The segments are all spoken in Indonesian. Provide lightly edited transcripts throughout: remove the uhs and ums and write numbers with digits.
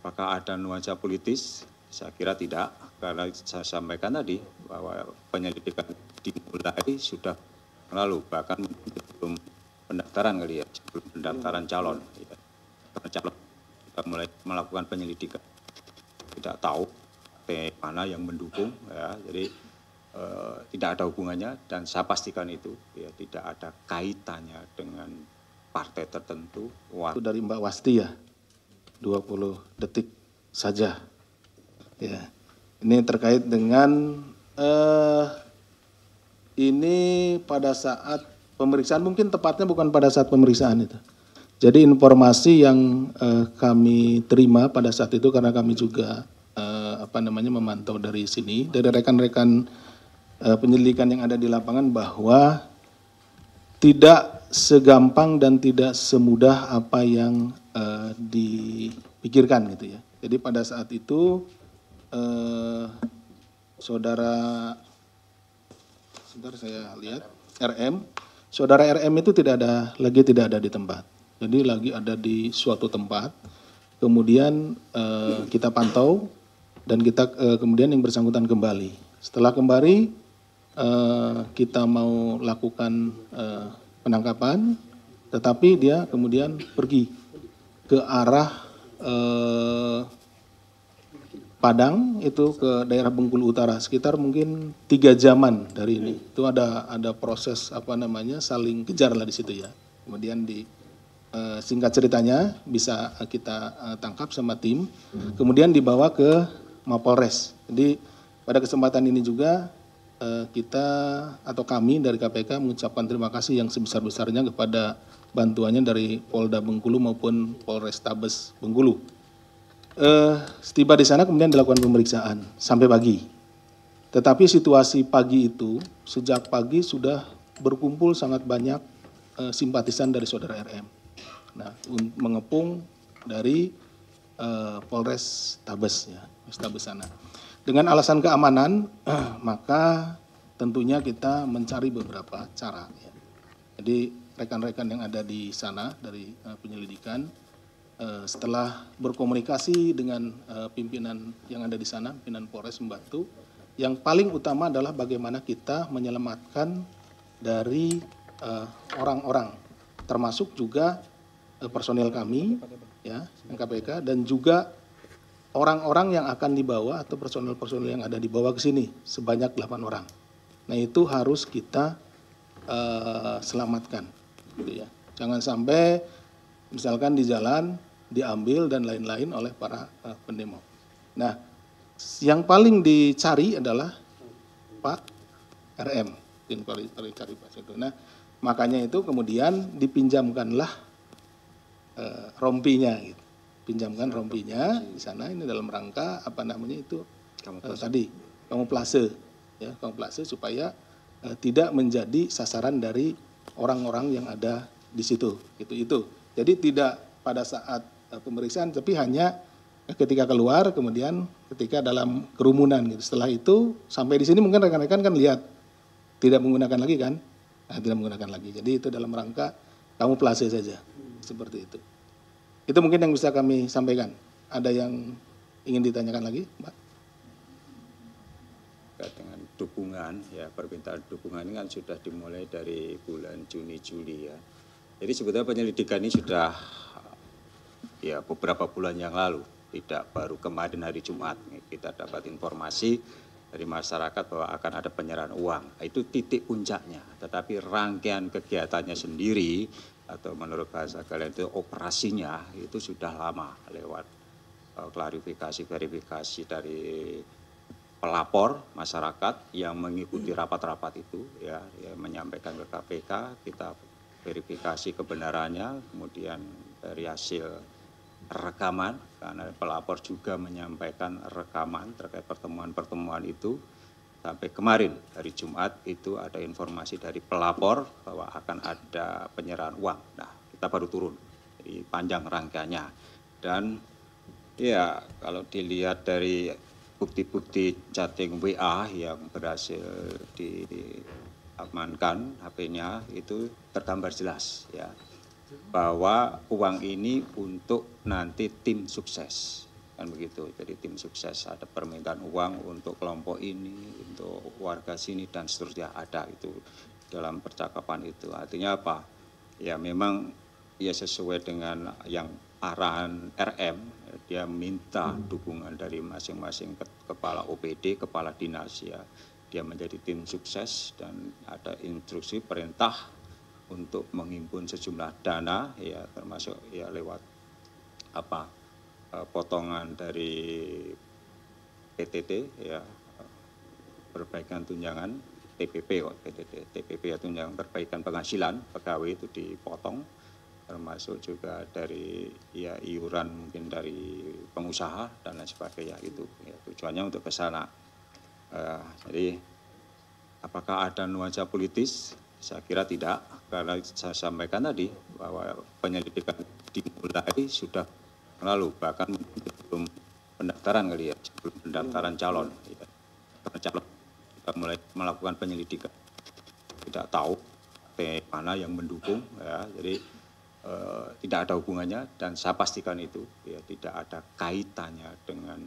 Apakah ada nuansa politis? Saya kira tidak, karena saya sampaikan tadi bahwa penyelidikan dimulai sudah lalu, bahkan sebelum pendaftaran kali ya, sebelum pendaftaran calon. Ya. Karena calon kita mulai melakukan penyelidikan, tidak tahu partai mana yang mendukung, ya. Jadi tidak ada hubungannya, dan saya pastikan itu ya tidak ada kaitannya dengan partai tertentu. Itu dari Mbak Wasti ya, 20 detik saja. Ya, ini terkait dengan ini pada saat pemeriksaan, mungkin tepatnya bukan pada saat pemeriksaan itu. Jadi informasi yang kami terima pada saat itu, karena kami juga memantau dari sini, dari rekan-rekan penyelidikan yang ada di lapangan, bahwa tidak segampang dan tidak semudah apa yang dipikirkan gitu ya. Jadi pada saat itu saudara saya lihat saudara RM itu tidak ada di tempat. Jadi lagi ada di suatu tempat. Kemudian kita pantau dan kita kemudian yang bersangkutan kembali. Setelah kembali kita mau lakukan penangkapan, tetapi dia kemudian pergi ke arah Padang, itu ke daerah Bengkulu Utara, sekitar mungkin 3 jaman dari ini. Itu ada proses saling kejar lah di situ ya. Kemudian singkat ceritanya bisa kita tangkap sama tim, kemudian dibawa ke Mapolres. Jadi pada kesempatan ini juga kita atau kami dari KPK mengucapkan terima kasih yang sebesar-besarnya kepada bantuannya dari Polda Bengkulu maupun Polrestabes Bengkulu. Setiba di sana kemudian dilakukan pemeriksaan sampai pagi. Tetapi situasi pagi itu, sejak pagi sudah berkumpul sangat banyak simpatisan dari saudara RM. Nah, mengepung dari Polres Tabes ya, Tabes sana. Dengan alasan keamanan, maka tentunya kita mencari beberapa cara. Ya. Jadi rekan-rekan yang ada di sana dari penyelidikan, setelah berkomunikasi dengan pimpinan yang ada di sana, pimpinan Polres membantu, yang paling utama adalah bagaimana kita menyelamatkan dari orang-orang, termasuk juga personil kami, ya, KPK, dan juga orang-orang yang akan dibawa atau personil-personil yang ada dibawa ke sini sebanyak 8 orang. Nah itu harus kita selamatkan, gitu ya. Jangan sampai misalkan di jalan diambil dan lain-lain oleh para pendemo. Nah, yang paling dicari adalah Pak RM, yang paling dicari Pak Sedo. Nah, makanya itu kemudian dipinjamkanlah rompinya, gitu. Pinjamkan rompinya di sana, ini dalam rangka tadi kamuflase, ya, kamuflase supaya tidak menjadi sasaran dari orang-orang yang ada di situ, itu. Jadi tidak pada saat pemeriksaan, tapi hanya ketika keluar, kemudian ketika dalam kerumunan gitu. Setelah itu sampai di sini mungkin rekan-rekan kan lihat tidak menggunakan lagi kan, tidak menggunakan lagi. Jadi itu dalam rangka kamuflase saja, seperti itu. Itu mungkin yang bisa kami sampaikan. Ada yang ingin ditanyakan lagi, Mbak? Dengan dukungan, ya, permintaan dukungan ini kan sudah dimulai dari bulan Juni Juli ya. Jadi sebetulnya penyelidikan ini sudah ya beberapa bulan yang lalu, tidak baru kemarin hari Jumat kita dapat informasi dari masyarakat bahwa akan ada penyerahan uang. Itu titik puncaknya, tetapi rangkaian kegiatannya sendiri atau menurut bahasa kalian itu operasinya itu sudah lama lewat klarifikasi, verifikasi dari pelapor masyarakat yang mengikuti rapat-rapat itu ya menyampaikan ke KPK, kita verifikasi kebenarannya, kemudian dari hasil rekaman, karena pelapor juga menyampaikan rekaman terkait pertemuan-pertemuan itu, sampai kemarin hari Jumat itu ada informasi dari pelapor bahwa akan ada penyerahan uang. Nah, kita baru turun, jadi panjang rangkaiannya. Dan ya kalau dilihat dari bukti-bukti chatting WA yang berhasil diamankan HP-nya itu tergambar jelas ya bahwa uang ini untuk nanti tim sukses. kan begitu. Jadi tim sukses, ada permintaan uang untuk kelompok ini, untuk warga sini dan seterusnya, ada itu dalam percakapan itu. Artinya apa? Ya memang ya sesuai dengan yang arahan RM, dia minta dukungan dari masing-masing kepala OPD, kepala dinas ya. Dia menjadi tim sukses dan ada instruksi perintah untuk menghimpun sejumlah dana ya, termasuk ya lewat potongan dari PTT ya, perbaikan tunjangan TPP kok PTT, TPP ya, tunjangan perbaikan penghasilan pegawai itu dipotong, termasuk juga dari ya iuran mungkin dari pengusaha dan lain sebagainya itu ya, tujuannya untuk ke sana. Jadi apakah ada nuansa politis? Saya kira tidak, karena saya sampaikan tadi bahwa penyelidikan dimulai sudah lalu, bahkan sebelum pendaftaran kali ya, sebelum pendaftaran calon. Ya. Karena calon kita mulai melakukan penyelidikan, tidak tahu mana yang mendukung, ya. Jadi tidak ada hubungannya dan saya pastikan itu ya tidak ada kaitannya dengan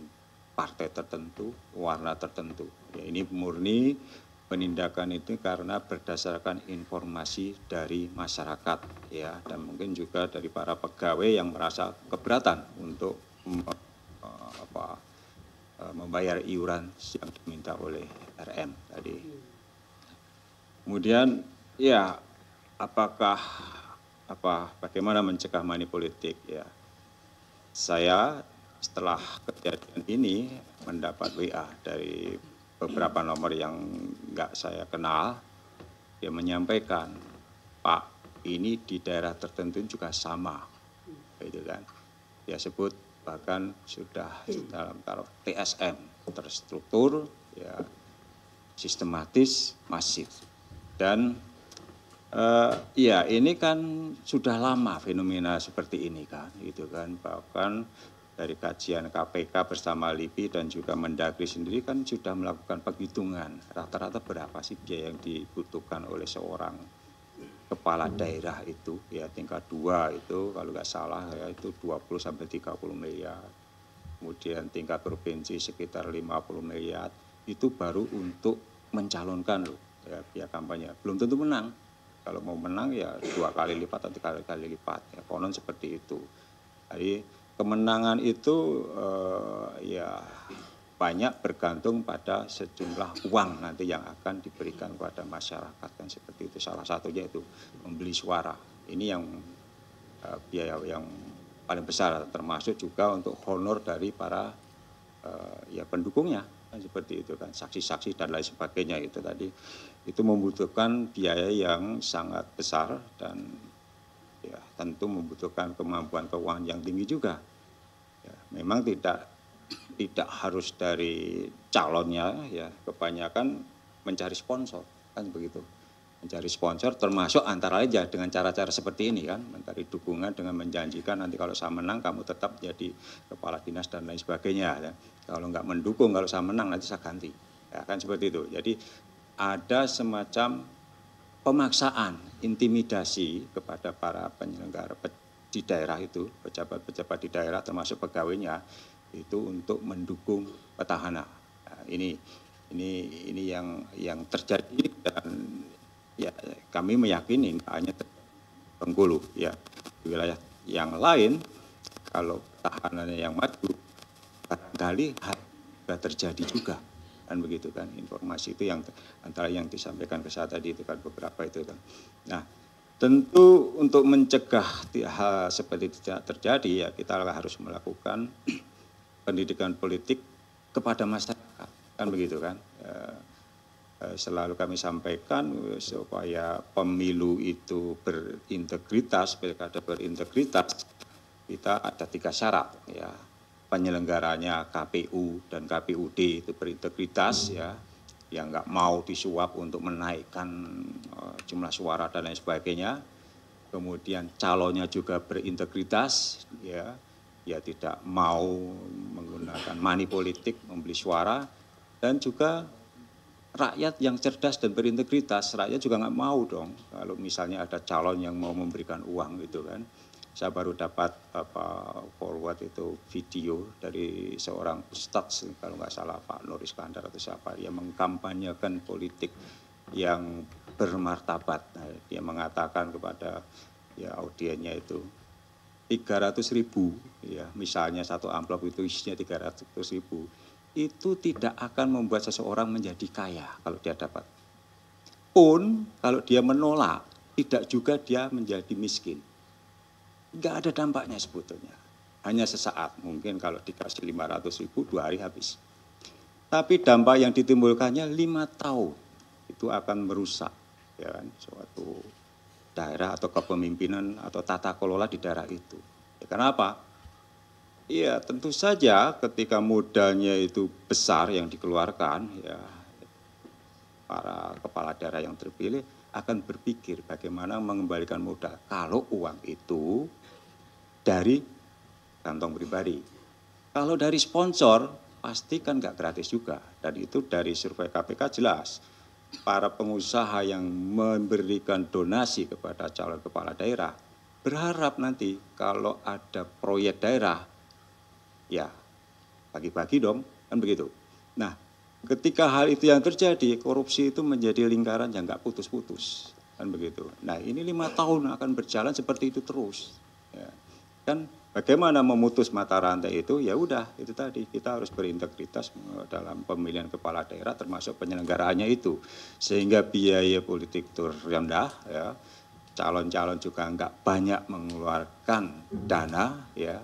partai tertentu, warna tertentu. Ya, ini murni penindakan itu karena berdasarkan informasi dari masyarakat ya, dan mungkin juga dari para pegawai yang merasa keberatan untuk membayar iuran yang diminta oleh RM tadi. Kemudian ya bagaimana mencegah money politik ya. Saya setelah kejadian ini mendapat WA dari beberapa nomor yang nggak saya kenal, dia menyampaikan, Pak, ini di daerah tertentu juga sama, gitu kan. Dia sebut bahkan sudah dalam taraf TSM, terstruktur, ya, sistematis, masif. Dan ya ini kan sudah lama fenomena seperti ini kan, gitu kan. Bahkan dari kajian KPK bersama LIPI dan juga Mendagri sendiri kan sudah melakukan penghitungan rata-rata berapa sih biaya yang dibutuhkan oleh seorang kepala daerah itu ya, tingkat 2 itu kalau nggak salah ya itu 20-30 miliar. Kemudian tingkat provinsi sekitar 50 miliar, itu baru untuk mencalonkan loh ya, biaya kampanye. Belum tentu menang. Kalau mau menang ya 2 kali lipat atau 3 kali lipat ya, konon seperti itu. Jadi kemenangan itu ya banyak bergantung pada sejumlah uang nanti yang akan diberikan kepada masyarakat kan seperti itu. Salah satunya itu membeli suara. Ini yang biaya yang paling besar, termasuk juga untuk honor dari para ya pendukungnya kan seperti itu kan, saksi-saksi dan lain sebagainya itu tadi. Itu membutuhkan biaya yang sangat besar dan ya tentu membutuhkan kemampuan keuangan yang tinggi juga. Ya, memang tidak harus dari calonnya ya, kebanyakan mencari sponsor kan begitu. Mencari sponsor termasuk antara lain ya dengan cara-cara seperti ini kan, mencari dukungan dengan menjanjikan nanti kalau saya menang kamu tetap jadi kepala dinas dan lain sebagainya ya. Kalau nggak mendukung, kalau saya menang nanti saya ganti. Ya kan seperti itu. Jadi ada semacam pemaksaan, intimidasi kepada para penyelenggara di daerah itu, pejabat-pejabat di daerah termasuk pegawainya itu untuk mendukung petahana. Nah, ini yang terjadi dan ya kami meyakini hanya Bengkulu ya, di wilayah yang lain kalau petahananya yang maju barangkali sudah terjadi juga. Kan begitu kan, informasi itu yang antara yang disampaikan ke saya tadi itu kan beberapa itu kan. Nah tentu untuk mencegah hal seperti tidak terjadi ya kita harus melakukan pendidikan politik kepada masyarakat kan begitu kan. Selalu kami sampaikan supaya pemilu itu berintegritas, pilkada berintegritas, kita ada 3 syarat ya. Penyelenggaranya KPU dan KPUD itu berintegritas ya, yang nggak mau disuap untuk menaikkan jumlah suara dan lain sebagainya. Kemudian calonnya juga berintegritas ya, tidak mau menggunakan money politik membeli suara, dan juga rakyat yang cerdas dan berintegritas. Rakyat juga nggak mau dong kalau misalnya ada calon yang mau memberikan uang gitu kan. saya baru dapat forward itu video dari seorang ustadz kalau nggak salah Pak Nur Iskandar atau siapa, dia mengkampanyekan politik yang bermartabat. Nah, dia mengatakan kepada ya audiennya itu 300.000 ya, misalnya satu amplop itu isinya 300.000, itu tidak akan membuat seseorang menjadi kaya kalau dia dapat. Pun kalau dia menolak, tidak juga dia menjadi miskin. Nggak ada dampaknya sebetulnya. Hanya sesaat, mungkin kalau dikasih 500.000, 2 hari habis. Tapi dampak yang ditimbulkannya 5 tahun, itu akan merusak ya kan, suatu daerah atau kepemimpinan atau tata kelola di daerah itu. Ya, kenapa? Iya, tentu saja ketika modalnya itu besar yang dikeluarkan, ya para kepala daerah yang terpilih akan berpikir bagaimana mengembalikan modal. Kalau uang itu dari kantong pribadi. Kalau dari sponsor, pasti kan nggak gratis juga. Dan itu dari survei KPK jelas. Para pengusaha yang memberikan donasi kepada calon kepala daerah, berharap nanti kalau ada proyek daerah, ya bagi-bagi dong, kan begitu. Nah, ketika hal itu yang terjadi, korupsi itu menjadi lingkaran yang nggak putus-putus, kan begitu. Nah, ini 5 tahun akan berjalan seperti itu terus. Ya. Kan bagaimana memutus mata rantai itu? Ya udah, itu tadi kita harus berintegritas dalam pemilihan kepala daerah termasuk penyelenggaraannya itu, sehingga biaya politik itu rendah, ya. Calon-calon juga nggak banyak mengeluarkan dana, ya,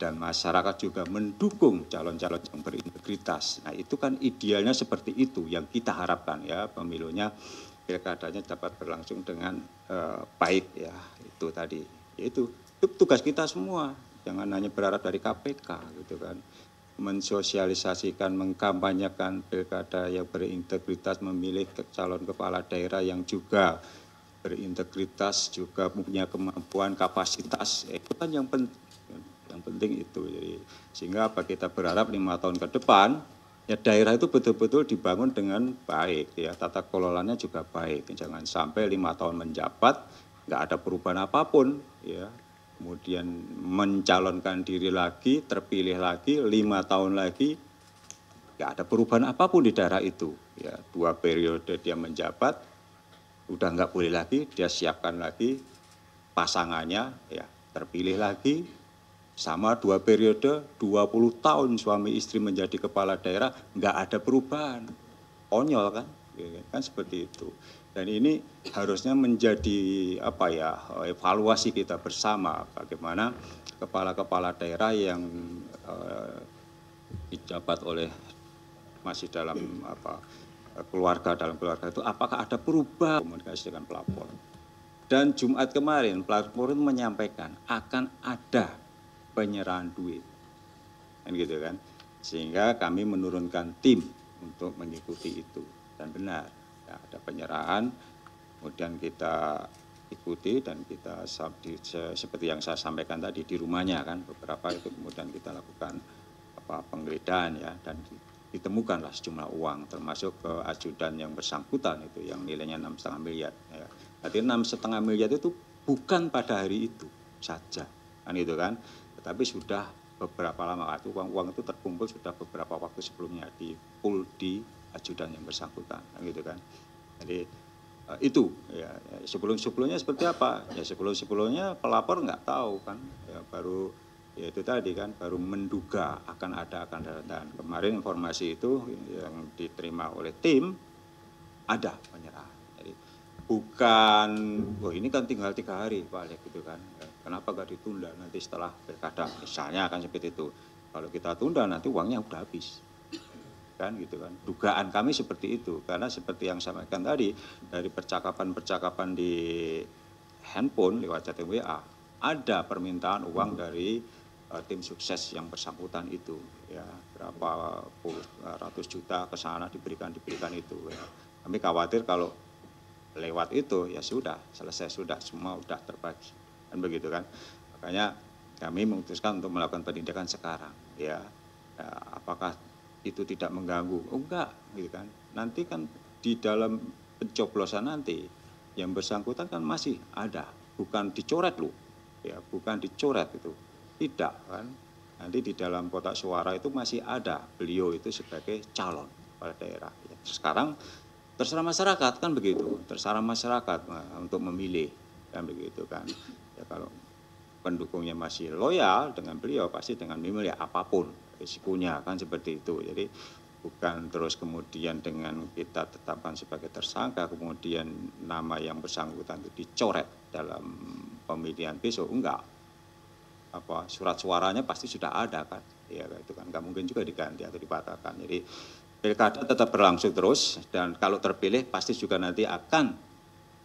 dan masyarakat juga mendukung calon-calon yang berintegritas. Nah, itu kan idealnya seperti itu yang kita harapkan, ya, pemilunya, pilkadanya dapat berlangsung dengan baik, ya, itu tadi. Yaitu tugas kita semua, jangan hanya berharap dari KPK gitu kan. Mensosialisasikan, mengkampanyekan pilkada yang berintegritas, memilih calon kepala daerah yang juga berintegritas, juga punya kemampuan, kapasitas, itu kan yang penting itu. Jadi sehingga apa, kita berharap 5 tahun ke depan ya daerah itu betul-betul dibangun dengan baik, ya, tata kelolanya juga baik. Jangan sampai 5 tahun menjabat nggak ada perubahan apapun, ya. Kemudian mencalonkan diri lagi, terpilih lagi, 5 tahun lagi, nggak ada perubahan apapun di daerah itu. Ya, 2 periode dia menjabat, udah nggak boleh lagi, dia siapkan lagi pasangannya, ya, terpilih lagi, sama 2 periode, 20 tahun suami istri menjadi kepala daerah, nggak ada perubahan. Konyol kan? Kan seperti itu. Dan ini harusnya menjadi evaluasi kita bersama bagaimana kepala-kepala daerah yang dijabat oleh masih dalam keluarga itu apakah ada perubahan komunikasi dengan pelapor. Dan Jumat kemarin pelapor itu menyampaikan akan ada penyerahan duit, kan gitu kan, sehingga kami menurunkan tim untuk mengikuti itu. Dan benar, ya, ada penyerahan, kemudian kita ikuti dan kita seperti yang saya sampaikan tadi di rumahnya kan, beberapa itu kemudian kita lakukan penggeledahan, ya, dan ditemukanlah sejumlah uang termasuk ke ajudan yang bersangkutan itu yang nilainya 6,5 miliar. Ya. Berarti 6,5 miliar itu bukan pada hari itu saja, kan gitu kan, tetapi sudah beberapa lama. Uang itu terkumpul sudah beberapa waktu sebelumnya di pool di ajudan yang bersangkutan, gitu kan. Jadi itu ya, sebelumnya seperti apa? Ya sebelumnya pelapor nggak tahu kan, ya baru ya itu tadi kan, baru menduga akan ada dan kemarin informasi itu yang diterima oleh tim ada penyerahan. Jadi bukan, ini kan tinggal 3 hari Pak Alek gitu kan. Kenapa nggak ditunda nanti setelah pilkada? Misalnya akan seperti itu. Kalau kita tunda nanti uangnya udah habis. Kan gitu kan. Dugaan kami seperti itu, karena seperti yang saya sampaikan tadi dari percakapan di handphone lewat chatting WA, ada permintaan uang dari tim sukses yang bersangkutan itu, ya, berapa puluh ratus juta ke sana diberikan itu, ya. Kami khawatir kalau lewat itu ya sudah selesai, sudah semua sudah terbagi, kan begitu kan. Makanya kami memutuskan untuk melakukan penindakan sekarang, ya, apakah itu tidak mengganggu? Oh enggak, gitu kan. Nanti kan di dalam pencoblosan nanti yang bersangkutan kan masih ada, bukan dicoret loh. ya bukan dicoret itu, tidak kan. Nanti di dalam kotak suara itu masih ada beliau itu sebagai calon kepala daerah. Ya. Sekarang terserah masyarakat kan begitu, terserah masyarakat untuk memilih kan begitu kan. Ya kalau pendukungnya masih loyal dengan beliau pasti dengan memilih apapun risikonya kan seperti itu. Jadi bukan terus kemudian dengan kita tetapkan sebagai tersangka kemudian nama yang bersangkutan itu dicoret dalam pemilihan besok, enggak. Apa surat suaranya pasti sudah ada kan, ya itu kan nggak mungkin juga diganti atau dibatalkan. Jadi pilkada tetap berlangsung terus dan kalau terpilih pasti juga nanti akan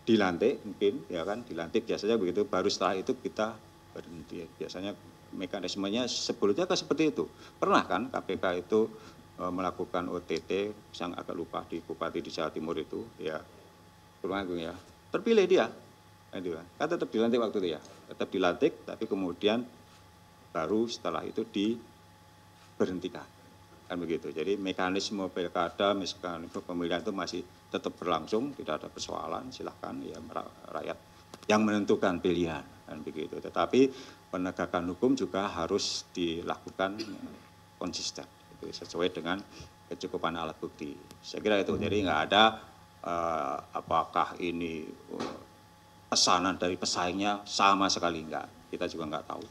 dilantik mungkin ya kan, dilantik biasanya begitu, baru setelah itu kita berhenti. Biasanya mekanismenya sebelumnya kan seperti itu. Pernah kan KPK itu melakukan OTT, saya agak lupa di Bupati di Jawa Timur itu, ya, Tulung Agung ya, terpilih dia, kan tetap dilantik waktu itu ya, tetap dilantik, tapi kemudian baru setelah itu diberhentikan, kan begitu. Jadi mekanisme pilkada, mekanisme pemilihan itu masih tetap berlangsung, tidak ada persoalan, silahkan ya rakyat yang menentukan pilihan, kan begitu. Tetapi penegakan hukum juga harus dilakukan konsisten. Sesuai dengan kecukupan alat bukti. Saya kira itu. Jadi nggak ada apakah ini pesanan dari pesaingnya, sama sekali enggak. Kita juga nggak tahu.